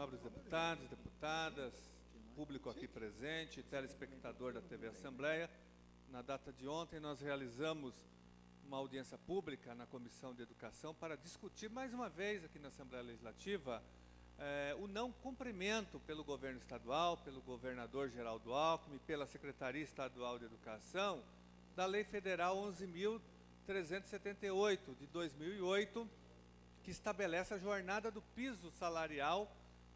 nobres deputados, deputadas, público aqui presente, telespectador da TV Assembleia. Na data de ontem, nós realizamos uma audiência pública na Comissão de Educação para discutir mais uma vez aqui na Assembleia Legislativa o não cumprimento pelo governo estadual, pelo governador Geraldo Alckmin, pela Secretaria Estadual de Educação, da Lei Federal 11.378, de 2008, que estabelece a jornada do piso salarial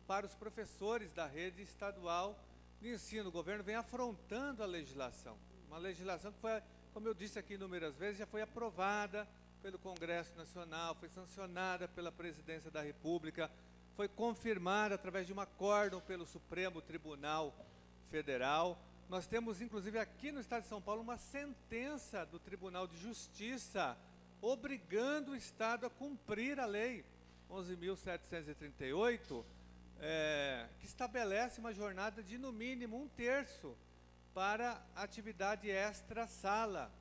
para os professores da rede estadual de ensino. O governo vem afrontando a legislação. Uma legislação que foi, como eu disse aqui inúmeras vezes, já foi aprovada pelo Congresso Nacional, foi sancionada pela Presidência da República, foi confirmada através de um acórdão pelo Supremo Tribunal Federal. Nós temos, inclusive, aqui no Estado de São Paulo, uma sentença do Tribunal de Justiça obrigando o Estado a cumprir a Lei 11.738, que estabelece uma jornada de, no mínimo, 1/3 para atividade extra-sala,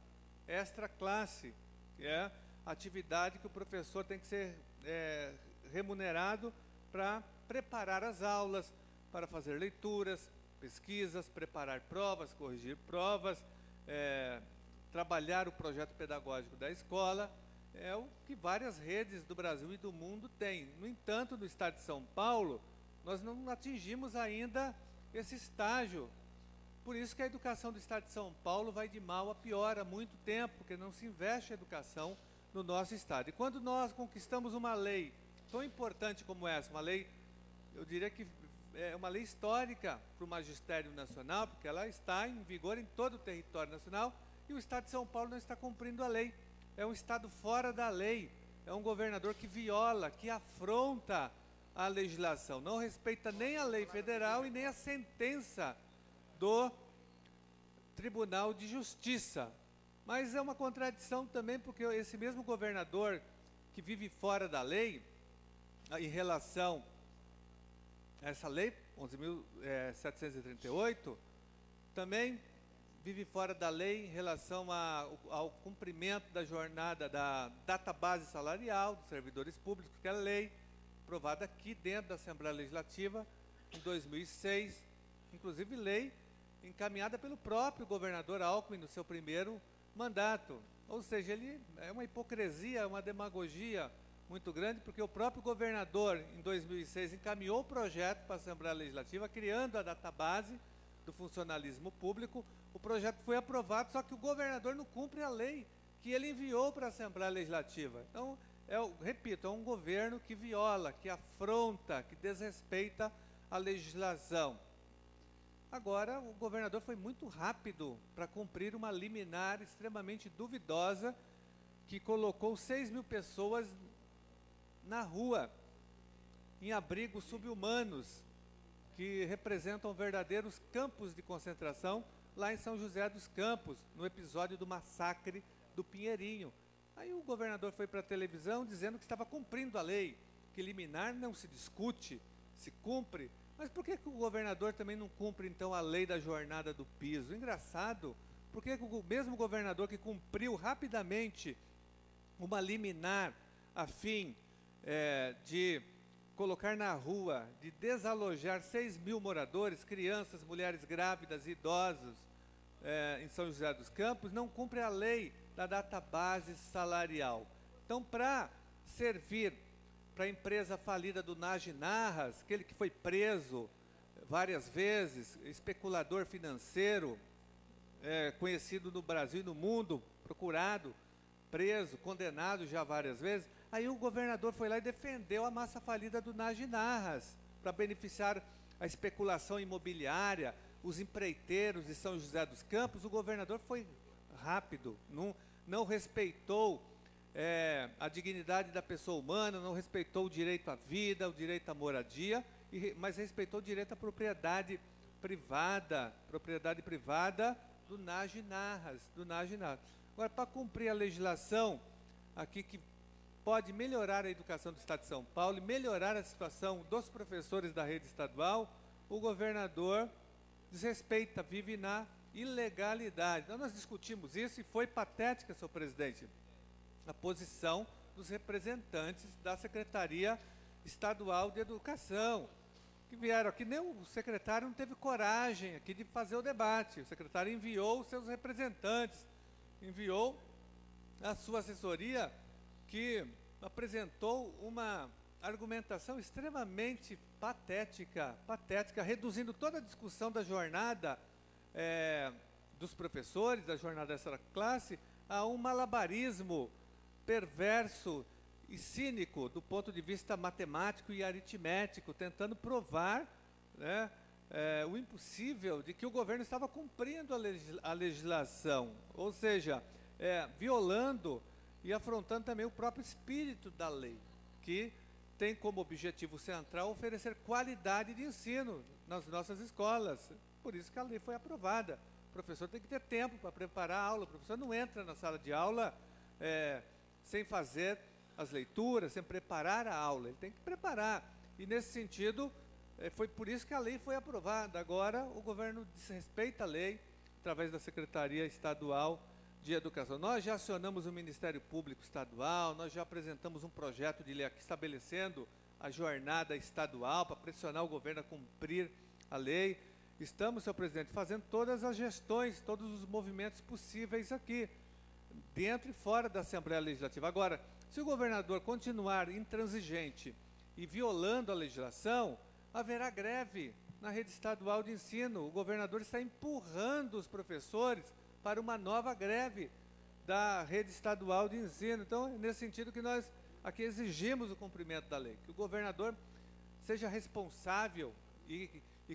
extra-classe, que é a atividade que o professor tem que ser remunerado para preparar as aulas, para fazer leituras, pesquisas, preparar provas, corrigir provas, trabalhar o projeto pedagógico da escola. É o que várias redes do Brasil e do mundo têm. No entanto, no Estado de São Paulo, nós não atingimos ainda esse estágio. Por isso que a educação do Estado de São Paulo vai de mal a pior há muito tempo, porque não se investe em educação no nosso Estado. E quando nós conquistamos uma lei tão importante como essa, uma lei, eu diria que é uma lei histórica para o magistério nacional, porque ela está em vigor em todo o território nacional, e o Estado de São Paulo não está cumprindo a lei. É um Estado fora da lei, é um governador que viola, que afronta a legislação, não respeita nem a lei federal e nem a sentença do Tribunal de Justiça. Mas é uma contradição também, porque esse mesmo governador que vive fora da lei, em relação a essa lei 11.738, também vive fora da lei em relação ao cumprimento da jornada da database salarial dos servidores públicos, que é a lei aprovada aqui dentro da Assembleia Legislativa em 2006, inclusive lei encaminhada pelo próprio governador Alckmin no seu primeiro mandato. Ou seja, ele é uma hipocrisia, uma demagogia muito grande, porque o próprio governador, em 2006, encaminhou o projeto para a Assembleia Legislativa, criando a database do funcionalismo público. O projeto foi aprovado, só que o governador não cumpre a lei que ele enviou para a Assembleia Legislativa. Então, repito, é um governo que viola, que afronta, que desrespeita a legislação. Agora, o governador foi muito rápido para cumprir uma liminar extremamente duvidosa, que colocou 6.000 pessoas na rua, em abrigos subhumanos, que representam verdadeiros campos de concentração, lá em São José dos Campos, no episódio do massacre do Pinheirinho. Aí o governador foi para a televisão dizendo que estava cumprindo a lei, que liminar não se discute, se cumpre. Mas por que o governador também não cumpre, então, a lei da jornada do piso? Engraçado, porque o mesmo governador que cumpriu rapidamente uma liminar a fim de colocar na rua, de desalojar 6.000 moradores, crianças, mulheres grávidas, idosos, em São José dos Campos, não cumpre a lei da database salarial. Então, para servir para a empresa falida do Nagy Narras, aquele que foi preso várias vezes, especulador financeiro, conhecido no Brasil e no mundo, procurado, preso, condenado já várias vezes, aí o governador foi lá e defendeu a massa falida do Nagy Narras, para beneficiar a especulação imobiliária, os empreiteiros de São José dos Campos. O governador foi rápido, não respeitou a dignidade da pessoa humana, não respeitou o direito à vida, o direito à moradia, mas respeitou o direito à propriedade privada do Nagy Narras. Agora, para cumprir a legislação aqui que pode melhorar a educação do Estado de São Paulo e melhorar a situação dos professores da rede estadual, o governador desrespeita, vive na ilegalidade. Então, nós discutimos isso e foi patética, senhor presidente, a posição dos representantes da Secretaria Estadual de Educação. que vieram aqui, nem o secretário não teve coragem aqui de fazer o debate. O secretário enviou os seus representantes, enviou a sua assessoria, que apresentou uma argumentação extremamente patética, reduzindo toda a discussão da jornada dos professores, da jornada dessa classe, a um malabarismo perverso e cínico do ponto de vista matemático e aritmético, tentando provar, né, o impossível de que o governo estava cumprindo a legislação, ou seja, violando e afrontando também o próprio espírito da lei, que tem como objetivo central oferecer qualidade de ensino nas nossas escolas. Por isso que a lei foi aprovada. O professor tem que ter tempo para preparar a aula. O professor não entra na sala de aula sem fazer as leituras, sem preparar a aula. Ele tem que preparar. E, nesse sentido, foi por isso que a lei foi aprovada. Agora, o governo desrespeita a lei, através da Secretaria Estadual de Educação. Nós já acionamos o Ministério Público Estadual, nós já apresentamos um projeto de lei aqui estabelecendo a jornada estadual para pressionar o governo a cumprir a lei. Estamos, senhor presidente, fazendo todas as gestões, todos os movimentos possíveis aqui, dentro e fora da Assembleia Legislativa. Agora, se o governador continuar intransigente e violando a legislação, haverá greve na rede estadual de ensino. O governador está empurrando os professores para uma nova greve da rede estadual de ensino. Então, é nesse sentido que nós aqui exigimos o cumprimento da lei, que o governador seja responsável e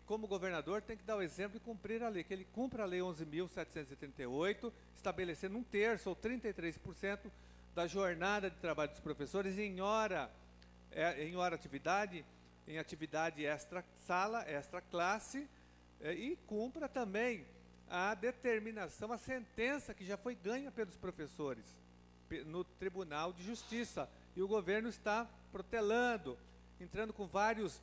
como governador tem que dar o exemplo e cumprir a lei, que ele cumpra a lei 11.738, estabelecendo 1/3 ou 33% da jornada de trabalho dos professores em atividade extra-sala, extra-classe, e cumpra também a determinação, a sentença que já foi ganha pelos professores no Tribunal de Justiça. E o governo está protelando, entrando com vários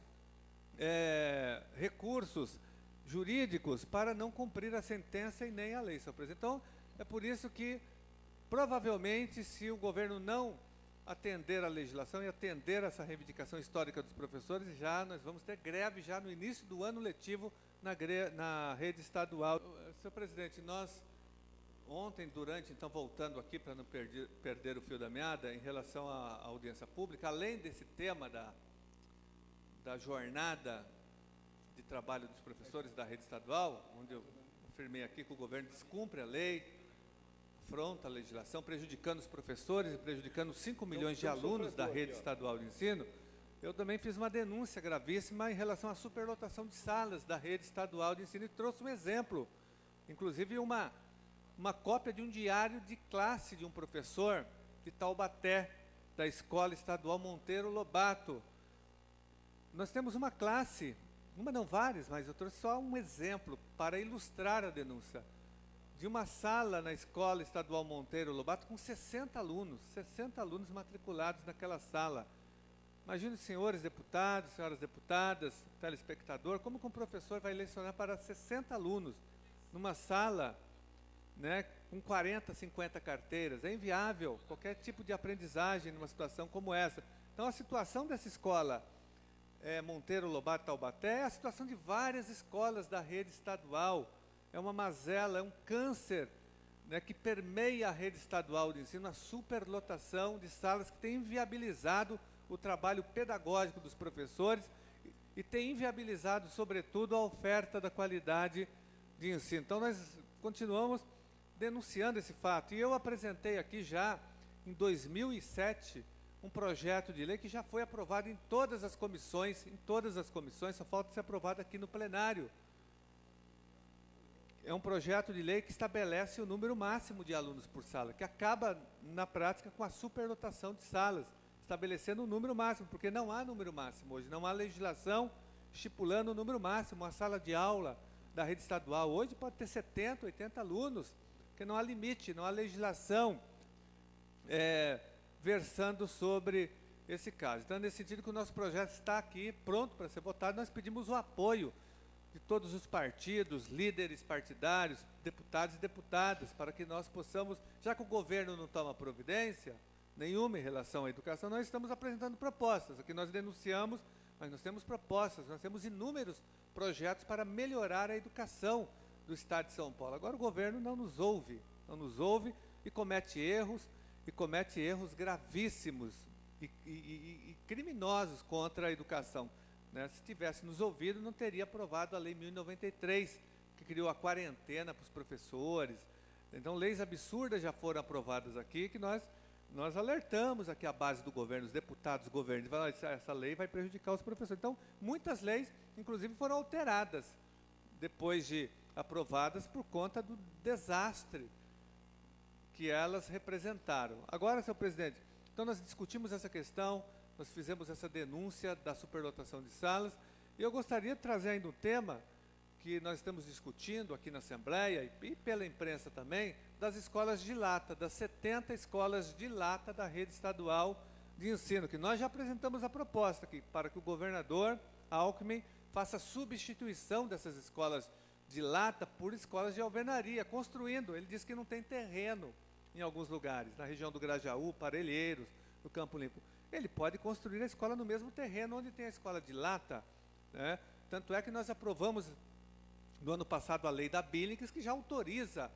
recursos jurídicos para não cumprir a sentença e nem a lei, senhor presidente. Então, é por isso que, provavelmente, se o governo não atender a legislação e atender essa reivindicação histórica dos professores, nós vamos ter greve já no início do ano letivo na rede estadual. Senhor presidente, nós ontem, então voltando aqui para não perder o fio da meada, em relação à audiência pública, além desse tema da jornada de trabalho dos professores da rede estadual, onde eu afirmei aqui que o governo descumpre a lei, afronta a legislação, prejudicando os professores e prejudicando 5 milhões de alunos da rede estadual de ensino, eu também fiz uma denúncia gravíssima em relação à superlotação de salas da rede estadual de ensino e trouxe um exemplo, inclusive uma cópia de um diário de classe de um professor de Taubaté, da Escola Estadual Monteiro Lobato. Nós temos uma classe, não várias, mas eu trouxe só um exemplo para ilustrar a denúncia, de uma sala na Escola Estadual Monteiro Lobato com 60 alunos matriculados naquela sala. Imagine, senhores deputados, senhoras deputadas, telespectador, como que um professor vai lecionar para 60 alunos numa sala, né, com 40, 50 carteiras? É inviável qualquer tipo de aprendizagem numa situação como essa. Então, a situação dessa escola Monteiro Lobato Taubaté é a situação de várias escolas da rede estadual. É uma mazela, é um câncer, né, que permeia a rede estadual de ensino, a superlotação de salas que tem inviabilizado o trabalho pedagógico dos professores e tem inviabilizado, sobretudo, a oferta da qualidade de ensino. Então, nós continuamos denunciando esse fato. E eu apresentei aqui já, em 2007, um projeto de lei que já foi aprovado em todas as comissões, só falta ser aprovado aqui no plenário. É um projeto de lei que estabelece o número máximo de alunos por sala, que acaba, na prática, com a superlotação de salas, estabelecendo um número máximo, porque não há número máximo hoje, não há legislação estipulando o número máximo. A sala de aula da rede estadual hoje pode ter 70, 80 alunos, porque não há limite, não há legislação versando sobre esse caso. Então, nesse sentido que o nosso projeto está aqui, pronto para ser votado, nós pedimos o apoio de todos os partidos, líderes partidários, deputados e deputadas, para que nós possamos, já que o governo não toma providência nenhuma em relação à educação, nós estamos apresentando propostas. Aqui nós denunciamos mas nós temos propostas, nós temos inúmeros projetos para melhorar a educação do Estado de São Paulo. Agora o governo não nos ouve e comete erros gravíssimos e criminosos contra a educação, né? Se tivesse nos ouvido, não teria aprovado a Lei 1093, que criou a quarentena para os professores. Então, leis absurdas já foram aprovadas aqui, que nós alertamos aqui a base do governo, os deputados do governo, essa lei vai prejudicar os professores. Então, muitas leis, inclusive, foram alteradas depois de aprovadas por conta do desastre que elas representaram. Agora, senhor presidente, então nós discutimos essa questão, nós fizemos essa denúncia da superlotação de salas, e eu gostaria de trazer ainda um tema que nós estamos discutindo aqui na Assembleia e pela imprensa também, das escolas de lata, das 70 escolas de lata da rede estadual de ensino, que nós já apresentamos a proposta aqui, para que o governador Alckmin faça substituição dessas escolas de lata por escolas de alvenaria, construindo. Ele diz que não tem terreno em alguns lugares, na região do Grajaú, Parelheiros, no Campo Limpo. Ele pode construir a escola no mesmo terreno onde tem a escola de lata, né? Tanto é que nós aprovamos no ano passado a lei da Billings, que já autoriza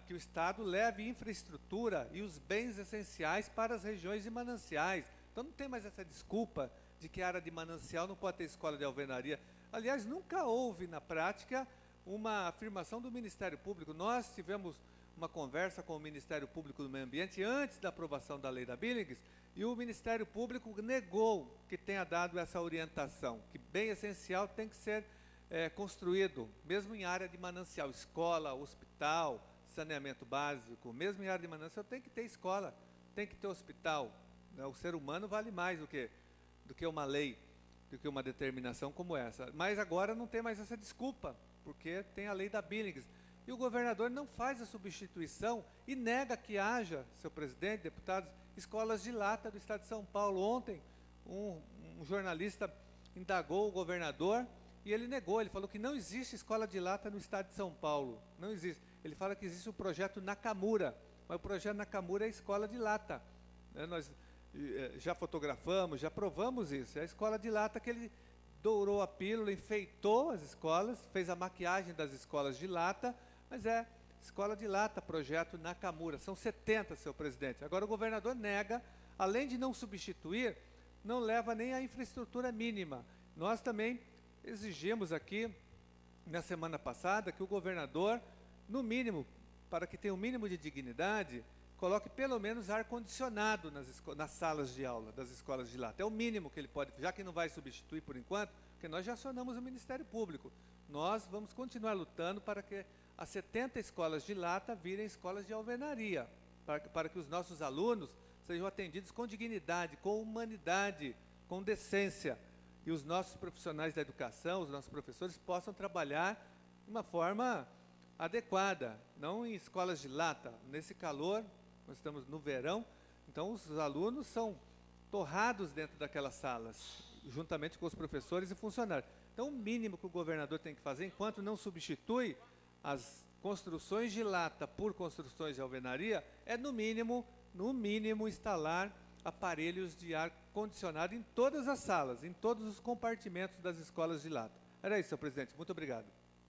que o Estado leve infraestrutura e os bens essenciais para as regiões de mananciais. Então não tem mais essa desculpa de que a área de manancial não pode ter escola de alvenaria. Aliás, nunca houve na prática uma afirmação do Ministério Público. Nós tivemos uma conversa com o Ministério Público do Meio Ambiente antes da aprovação da lei da Billings, e o Ministério Público negou que tenha dado essa orientação, que bem essencial tem que ser construído, mesmo em área de manancial, escola, hospital, saneamento básico, mesmo em área de manancial tem que ter escola, tem que ter hospital, né? O ser humano vale mais do que uma lei, do que uma determinação como essa. Mas agora não tem mais essa desculpa, porque tem a lei da Billings. E o governador não faz a substituição e nega que haja, senhor presidente, deputados, escolas de lata do Estado de São Paulo. Ontem, um jornalista indagou o governador e ele negou, ele falou que não existe escola de lata no Estado de São Paulo. Não existe. Ele fala que existe o projeto Nakamura, mas o projeto Nakamura é escola de lata. Nós já fotografamos, já provamos isso. É a escola de lata que ele dourou a pílula, enfeitou as escolas, fez a maquiagem das escolas de lata, mas é escola de lata, projeto Nakamura. São 70, senhor presidente. Agora o governador nega, além de não substituir, não leva nem a infraestrutura mínima. Nós também exigimos aqui, na semana passada, que o governador, no mínimo, para que tenha um mínimo de dignidade, coloque pelo menos ar-condicionado nas salas de aula das escolas de lata. É o mínimo que ele pode, já que não vai substituir por enquanto, porque nós já acionamos o Ministério Público. Nós vamos continuar lutando para que as 70 escolas de lata virem escolas de alvenaria, para que os nossos alunos sejam atendidos com dignidade, com humanidade, com decência, e os nossos profissionais da educação, os nossos professores, possam trabalhar de uma forma adequada, não em escolas de lata. Nesse calor, nós estamos no verão, então os alunos são torrados dentro daquelas salas, juntamente com os professores e funcionários. Então, o mínimo que o governador tem que fazer, enquanto não substitui as construções de lata por construções de alvenaria, é no mínimo instalar aparelhos de ar-condicionado em todas as salas, em todos os compartimentos das escolas de lata. Era isso, senhor presidente. Muito obrigado.